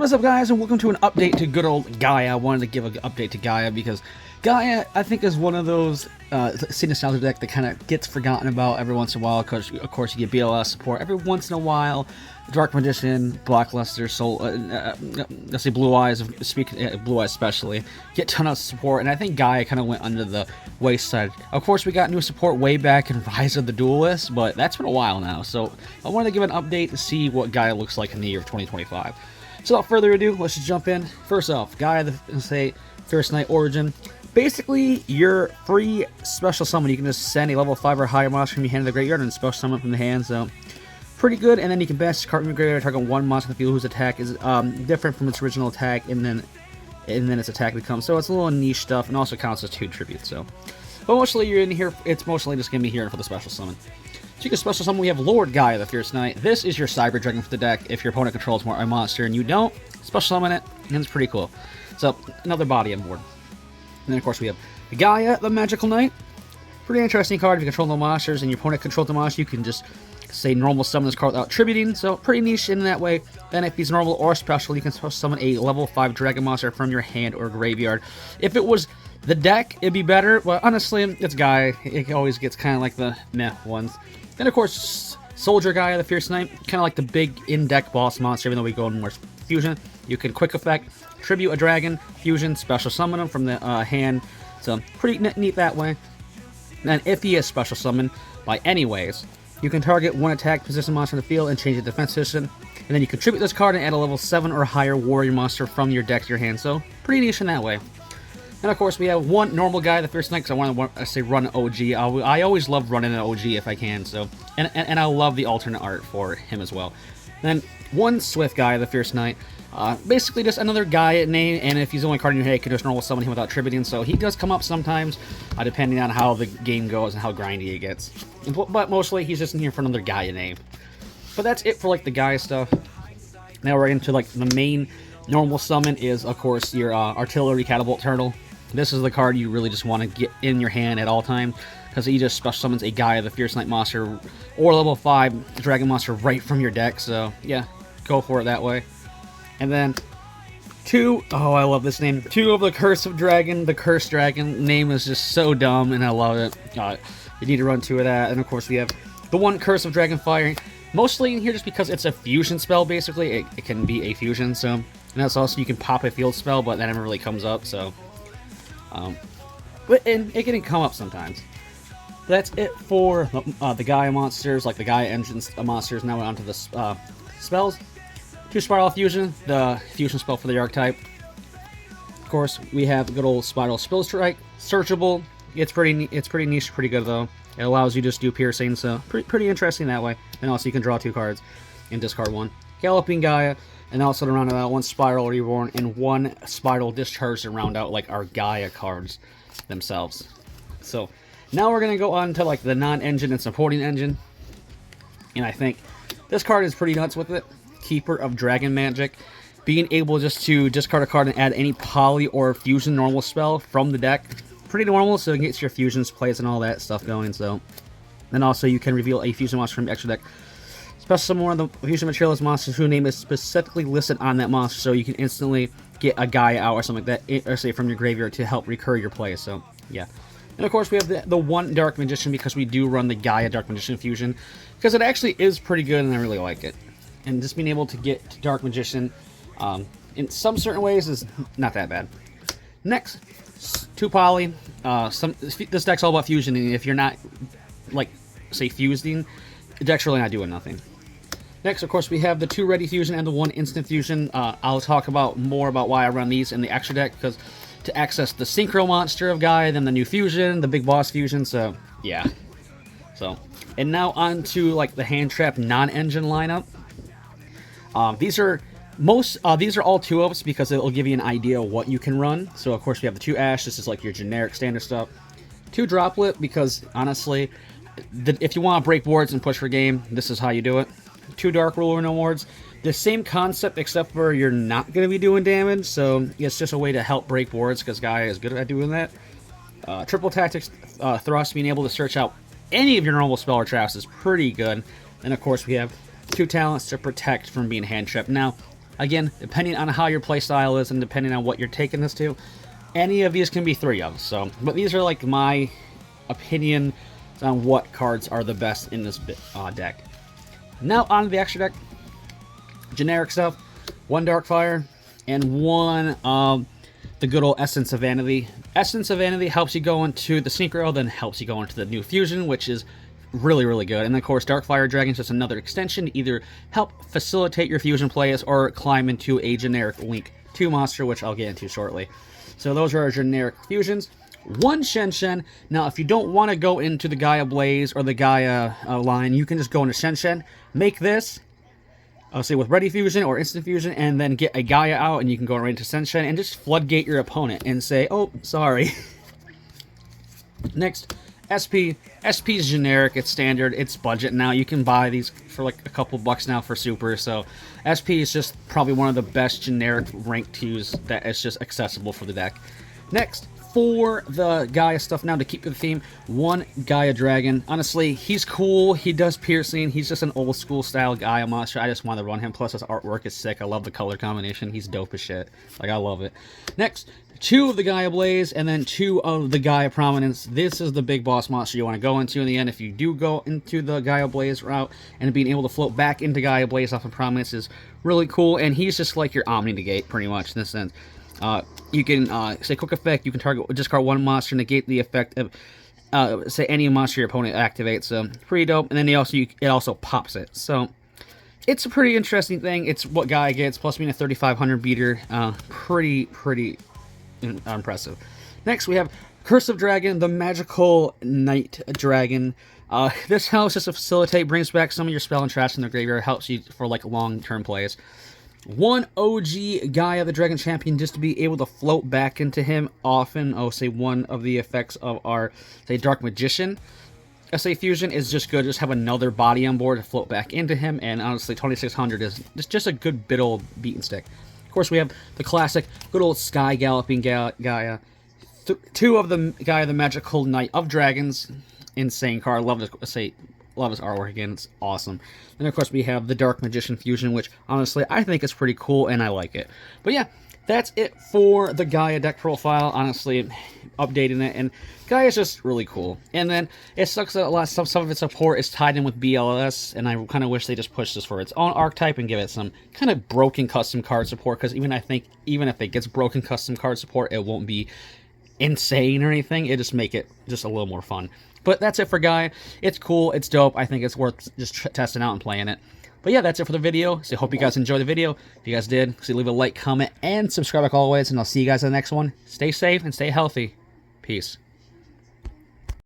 What is up, guys, and welcome to an update to good old Gaia. I wanted to give an update to Gaia because Gaia, I think, is one of those nostalgia deck that kind of gets forgotten about every once in a while because, of course, you get BLS support every once in a while. Dark Magician, Blackluster, Soul, let's say Blue Eyes, Blue Eyes especially, get a ton of support, and I think Gaia kind of went under the wayside. Of course, we got new support way back in Rise of the Duelist, but that's been a while now, so I wanted to give an update to see what Gaia looks like in the year of 2025. So without further ado, let's just jump in. First off, Gaia, say First Night Origin. Basically, your free special summon, you can just send a level 5 or higher monster from your hand to the graveyard and special summon from the hand, so pretty good. And then you can banish this card from your graveyard, target one monster in the field whose attack is different from its original attack, and then its attack becomes. So it's a little niche stuff, and also counts as 2 tributes. So, but mostly you're in here. It's mostly just gonna be here for the special summon. So you can special summon. We have Lord Gaia, the Fierce Knight. This is your Cyber Dragon for the deck. If your opponent controls more a monster and you don't, special summon it, and it's pretty cool. So another body on board. And then of course we have Gaia, the Magical Knight. Pretty interesting card. If you control the monsters and your opponent controls the monster, you can just say normal summon this card without tributing. So pretty niche in that way. Then if he's normal or special, you can summon a level 5 dragon monster from your hand or graveyard. If it was the deck, it'd be better. But honestly, it's Gaia. It always gets kind of like the meh ones. Then of course, Soldier Gaia, the Fierce Knight. Kind of like the big in-deck boss monster, even though we go in more fusion. You can quick effect, tribute a dragon, fusion, special summon him from the hand. So pretty neat that way. And if he is special summoned by any ways, you can target one attack position monster in the field and change the defense position. And then you contribute this card and add a level 7 or higher warrior monster from your deck to your hand. So pretty niche in that way. And of course we have one normal guy, the First Knight, because I want to say run OG. I always love running an OG if I can. So and I love the alternate art for him as well. And then one Swift Guy, the Fierce Knight. Basically just another Gaia name, and if he's the only card in your hand, you can just normal summon him without tributing. So he does come up sometimes, depending on how the game goes and how grindy it gets. But mostly he's just in here for another Gaia name. But that's it for like the Gaia stuff. Now we're into like the main normal summon is of course your Artillery Catapult Turtle. This is the card you really just want to get in your hand at all times, because he just special summons a Gaia, the Fierce Knight monster, or level 5 dragon monster right from your deck. So yeah, go for it that way. And then I love this name. 2 of the Curse of Dragon. The Cursed Dragon name is just so dumb, and I love it. You need to run 2 of that. And of course we have the one Curse of Dragonfire. Mostly in here just because it's a fusion spell, basically. It can be a fusion, so. And that's also, you can pop a field spell, but that never really comes up, so. And it can come up sometimes. That's it for the Gaia monsters, like the Gaia engines monsters. Now we're onto the spells. 2 Spiral Fusion, the fusion spell for the Archetype. Of course, we have good old Spiral Spill Strike, searchable. It's pretty niche, pretty good though. It allows you to just do piercing, so pretty interesting that way. And also you can draw 2 cards and discard 1. Galloping Gaia, and also to round out 1 Spiral Reborn and 1 Spiral Discharge to round out like our Gaia cards themselves. So now we're gonna go on to like the non-engine and supporting engine, and I think this card is pretty nuts with it. Keeper of Dragon Magic, being able just to discard a card and add any poly or fusion normal spell from the deck. Pretty normal, so it gets your fusions, plays, and all that stuff going. So then also you can reveal a fusion monster from the extra deck. Special summon one of the fusion materialist monsters whose name is specifically listed on that monster, so you can instantly get a Gaia out or something like that, or say from your graveyard to help recur your play. So yeah. And of course we have the one Dark Magician, because we do run the Gaia Dark Magician fusion, because it actually is pretty good and I really like it. And just being able to get to Dark Magician in some certain ways is not that bad. Next, 2 poly. This deck's all about fusion, and if you're not, like, say, fusing, the deck's really not doing nothing. Next, of course, we have the 2 ready fusion and the 1 instant fusion. I'll talk more about why I run these in the extra deck, because to access the Synchro monster of Gaia, then the new fusion, the big boss fusion, so yeah. So, and now on to like the hand trap non-engine lineup. These are all 2 of us because it will give you an idea of what you can run. So of course we have the 2 Ash. This is like your generic standard stuff. 2 Droplet, because honestly, if you want to break boards and push for game, this is how you do it. 2 Dark Ruler no wards. The same concept, except for you're not going to be doing damage. So it's just a way to help break boards, because Gaia is good at doing that. Triple Tactics Thrust, being able to search out any of your normal spell or traps is pretty good. And of course we have 2 talents to protect from being hand trapped. Now, Again, depending on how your playstyle is and depending on what you're taking this to, any of these can be 3 of. So, but these are like my opinion on what cards are the best in this deck. Now on to the extra deck. Generic stuff. 1 Darkfire and 1 the good old Essence of Vanity. Essence of Vanity helps you go into the Synchro, then helps you go into the new Fusion, which is really, really good. And of course, Darkfire Dragon is just another extension to either help facilitate your Fusion plays or climb into a generic Link 2 monster, which I'll get into shortly. So those are our generic fusions. 1 Shen Shen. Now, if you don't want to go into the Gaia Blaze or the Gaia line, you can just go into Shen Shen, make this, I'll say with Ready Fusion or Instant Fusion, and then get a Gaia out, and you can go right into Shen Shen and just floodgate your opponent and say, oh, sorry. Next, SP. SP is generic, it's standard, it's budget now. You can buy these for like a couple bucks now for Super, so SP is just probably one of the best generic rank 2s that is just accessible for the deck. Next, for the Gaia stuff now, to keep the theme, 1 Gaia Dragon. Honestly, he's cool, he does piercing, he's just an old school style Gaia monster. I just want to run him, plus his artwork is sick. I love the color combination, he's dope as shit. Like, I love it. Next, 2 of the Gaia Blaze, and then 2 of the Gaia Prominence. This is the big boss monster you want to go into in the end. If you do go into the Gaia Blaze route, and being able to float back into Gaia Blaze off of Prominence is really cool, and he's just like your Omni Negate, pretty much, in this sense. You can, say quick effect, you can discard 1 monster, negate the effect of, say, any monster your opponent activates, so pretty dope, and then it also pops it, so it's a pretty interesting thing. It's what Gaia gets, plus being a 3500 beater, pretty impressive. Next, we have Curse of Dragon, the magical Night Dragon. This helps just to facilitate, brings back some of your spell and trash in the graveyard, helps you for like long-term plays. 1 OG Gaia, the Dragon Champion, just to be able to float back into him often. Oh, say one of the effects of our, say, Dark Magician. SA Fusion is just good. Just have another body on board to float back into him, and honestly, 2600 is just a good bit old beat and stick. Of course, we have the classic, good old Sky Galloping Gaia. 2 of the Gaia, the Magical Knight of Dragons. Insane card. Love his artwork again. It's awesome. And of course, we have the Dark Magician Fusion, which honestly I think is pretty cool and I like it. But yeah, that's it for the Gaia deck profile. Honestly, updating it, and Gaia is just really cool. And then it sucks that some of its support is tied in with BLS, and I kind of wish they just pushed this for its own archetype and give it some kind of broken custom card support. Because I think even if it gets broken custom card support, it won't be insane or anything. It just make it just a little more fun. But that's it for Gaia. It's cool, it's dope. I think it's worth just testing out and playing it. But yeah, that's it for the video. So I hope you guys enjoyed the video. If you guys did, so leave a like, comment, and subscribe like always. And I'll see you guys in the next one. Stay safe and stay healthy. Peace.